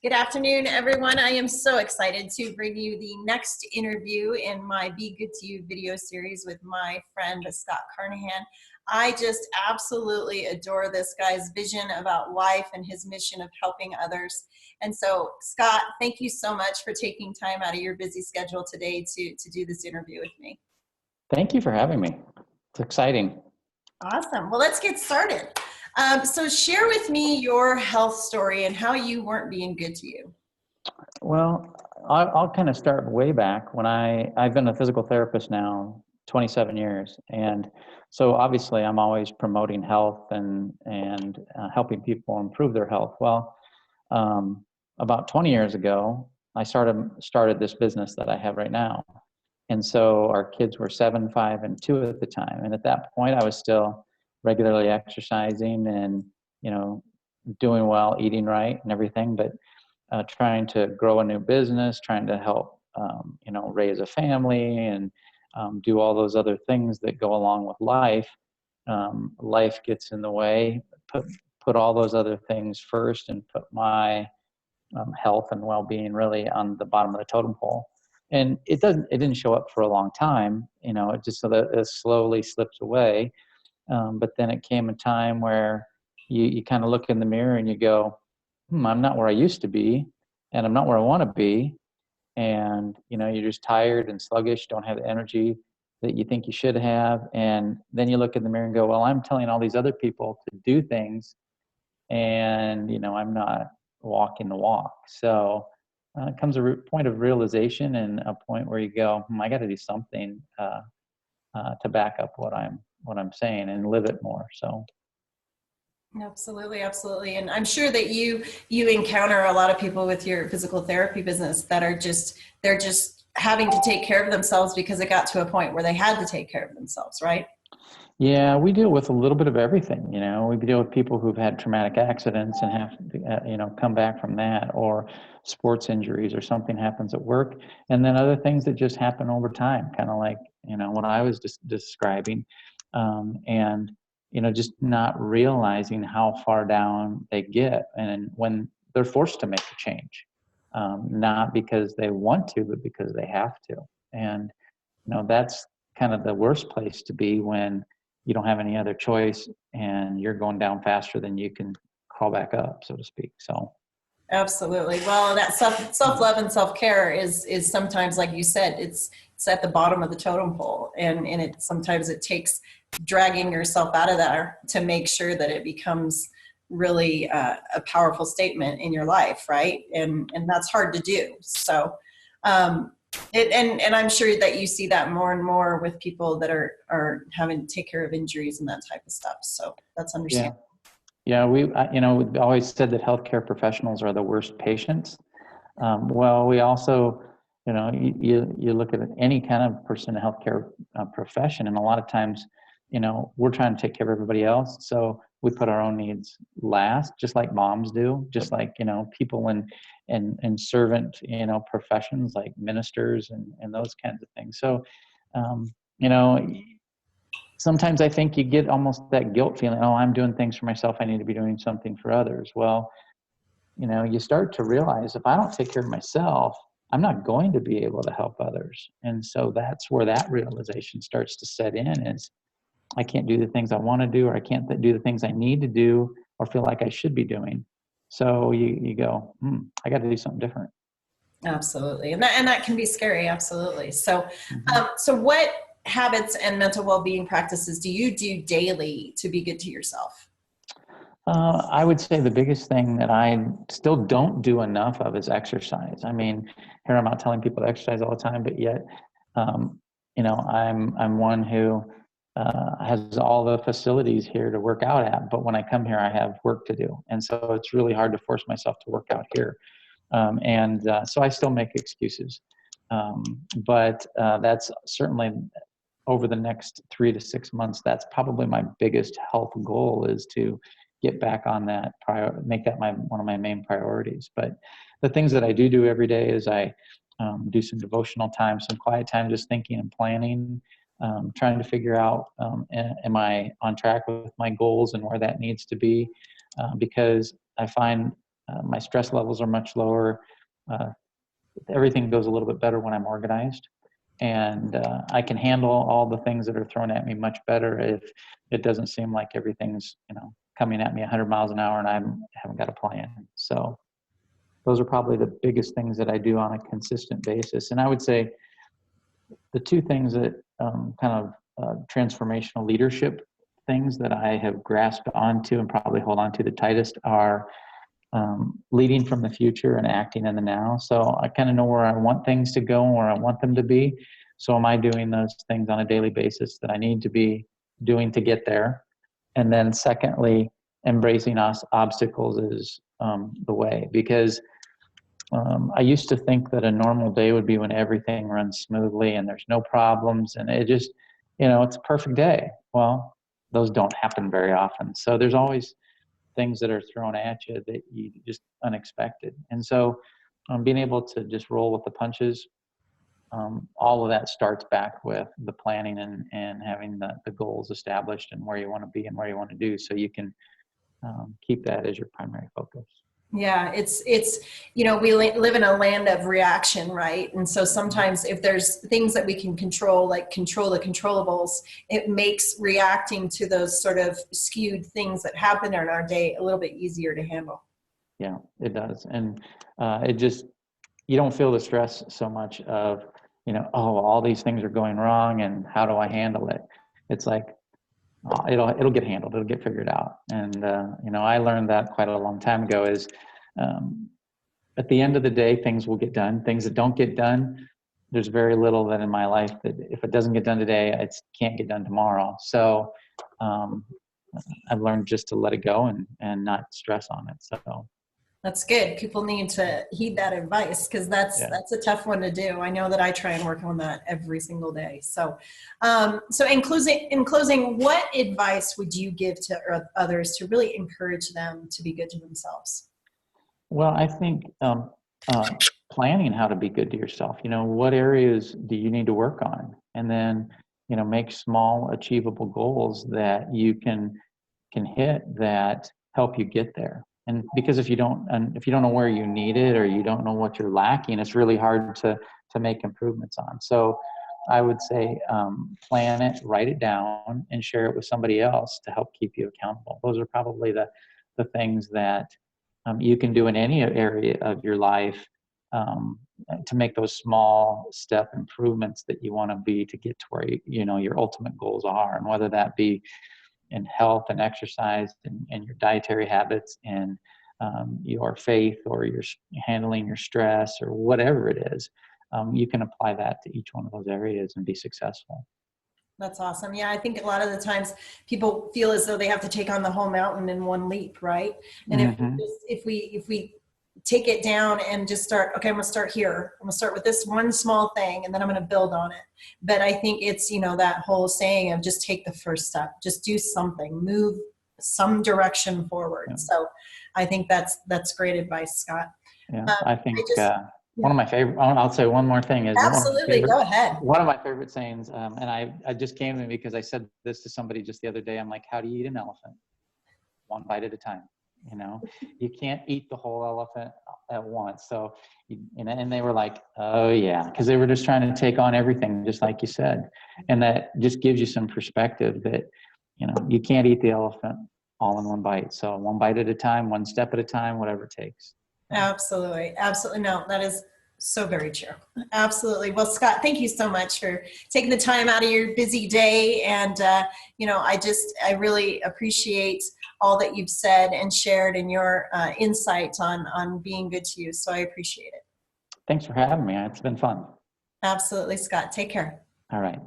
Good afternoon, everyone. I am so excited to bring you the next interview in my Be Good to You video series with my friend, Scott Carnahan. I just absolutely adore this guy's vision about life and his mission of helping others. And so, Scott, thank you so much for taking time out of your busy schedule today to do this interview with me. Thank you for having me. It's exciting. Awesome. Well, let's get started. So share with me your health story and how you weren't being good to you. Well, I'll kind of start way back when I've been a physical therapist now 27 years. And so obviously I'm always promoting health and helping people improve their health. Well, about 20 years ago, I started this business that I have right now. And so our kids were 7, 5, and 2 at the time. And at that point, I was still regularly exercising and, doing well, eating right and everything, but trying to grow a new business, trying to help, raise a family and do all those other things that go along with life. Life gets in the way, put all those other things first and put my health and well-being really on the bottom of the totem pole. And it didn't show up for a long time, it just so that it slowly slipped away. But then it came a time where you kind of look in the mirror and you go, I'm not where I used to be, and I'm not where I want to be. And, you're just tired and sluggish, don't have the energy that you think you should have. And then you look in the mirror and go, well, I'm telling all these other people to do things, and, I'm not walking the walk. So it comes a point of realization and a point where you go, I got to do something to back up what I'm saying and live it more. So. Absolutely, absolutely. And I'm sure that you encounter a lot of people with your physical therapy business that they're just having to take care of themselves because it got to a point where they had to take care of themselves, right? Yeah, we deal with a little bit of everything. We deal with people who've had traumatic accidents and have to, come back from that, or sports injuries, or something happens at work, and then other things that just happen over time, kind of like what I was just describing, and just not realizing how far down they get, and when they're forced to make a change, not because they want to, but because they have to, and that's kind of the worst place to be when you don't have any other choice and you're going down faster than you can crawl back up, so to speak. So absolutely. Well, that self-love and self-care is sometimes, like you said, it's at the bottom of the totem pole, and it sometimes it takes dragging yourself out of there to make sure that it becomes really a powerful statement in your life, right? And that's hard to do. So and I'm sure that you see that more and more with people that are having to take care of injuries and that type of stuff. So that's understandable. Yeah, we've always said that healthcare professionals are the worst patients. Well, we also, you look at any kind of person in a healthcare profession, and a lot of times, we're trying to take care of everybody else. So we put our own needs last, just like moms do, just like, people in servant, professions like ministers and those kinds of things. So, you know, sometimes I think you get almost that guilt feeling, oh, I'm doing things for myself, I need to be doing something for others. Well, you start to realize, if I don't take care of myself, I'm not going to be able to help others. And so that's where that realization starts to set in, is I can't do the things I want to do, or I can't do the things I need to do or feel like I should be doing. So you go, I got to do something different. Absolutely. And that can be scary. Absolutely. So, so what habits and mental well-being practices do you do daily to be good to yourself? I would say the biggest thing that I still don't do enough of is exercise. I mean, here I'm out telling people to exercise all the time, but yet, I'm one who has all the facilities here to work out at. But when I come here, I have work to do, and so it's really hard to force myself to work out here. So I still make excuses, but that's certainly over the next 3 to 6 months. That's probably my biggest health goal, is to get back on that, make that one of my main priorities. But the things that I do every day is I do some devotional time, some quiet time, just thinking and planning, trying to figure out, am I on track with my goals and where that needs to be? Because I find my stress levels are much lower. Uh, Everything goes a little bit better when I'm organized, and I can handle all the things that are thrown at me much better if it doesn't seem like everything's, coming at me 100 miles an hour and I haven't got a plan. So those are probably the biggest things that I do on a consistent basis. And I would say the two things that kind of transformational leadership things that I have grasped onto and probably hold on to the tightest are leading from the future and acting in the now. So I kind of know where I want things to go and where I want them to be. So am I doing those things on a daily basis that I need to be doing to get there? And then secondly, embracing obstacles is the way, because I used to think that a normal day would be when everything runs smoothly and there's no problems and it just, it's a perfect day. Well, those don't happen very often. So there's always things that are thrown at you that you just unexpected. And so being able to just roll with the punches, all of that starts back with the planning and having the goals established and where you want to be and where you want to do, so you can keep that as your primary focus. Yeah, it's we live in a land of reaction, right? And so sometimes if there's things that we can control, like control the controllables, it makes reacting to those sort of skewed things that happen in our day a little bit easier to handle. Yeah, it does. And you don't feel the stress so much of, oh, all these things are going wrong and how do I handle it? It's like, it'll get handled. It'll get figured out. And, I learned that quite a long time ago is at the end of the day, things will get done. Things that don't get done, there's very little that in my life that if it doesn't get done today, it can't get done tomorrow. So I've learned just to let it go and not stress on it. So that's good. People need to heed that advice, because that's a tough one to do. I know that I try and work on that every single day. So, so in closing, what advice would you give to others to really encourage them to be good to themselves? Well, I think planning how to be good to yourself. What areas do you need to work on, and then make small, achievable goals that you can hit that help you get there. And because if you don't know where you need it or you don't know what you're lacking, it's really hard to make improvements on. So I would say plan it, write it down, and share it with somebody else to help keep you accountable. Those are probably the things that you can do in any area of your life to make those small step improvements that you want to be to get to where your ultimate goals are. And whether that be in health and exercise and your dietary habits and your faith or your handling your stress or whatever it is, you can apply that to each one of those areas and be successful. That's awesome. Yeah, I think a lot of the times people feel as though they have to take on the whole mountain in one leap, right? And if we take it down and just start, okay, I'm going to start here. I'm going to start with this one small thing, and then I'm going to build on it. But I think it's, that whole saying of just take the first step, just do something, move some direction forward. Yeah. So I think that's great advice, Scott. Yeah, I think one of my favorite, I'll say one more thing is absolutely go ahead. One of my favorite sayings, and I just came to me because I said this to somebody just the other day. I'm like, how do you eat an elephant? One bite at a time. You can't eat the whole elephant at once. So, and they were like, oh yeah, because they were just trying to take on everything, just like you said. And that just gives you some perspective that, you can't eat the elephant all in one bite. So one bite at a time, one step at a time, whatever it takes. Absolutely. Absolutely. No, that is so very true. Absolutely. Well, Scott, thank you so much for taking the time out of your busy day. And, I really appreciate all that you've said and shared and your insights on being good to you. So I appreciate it. Thanks for having me. It's been fun. Absolutely, Scott. Take care. All right.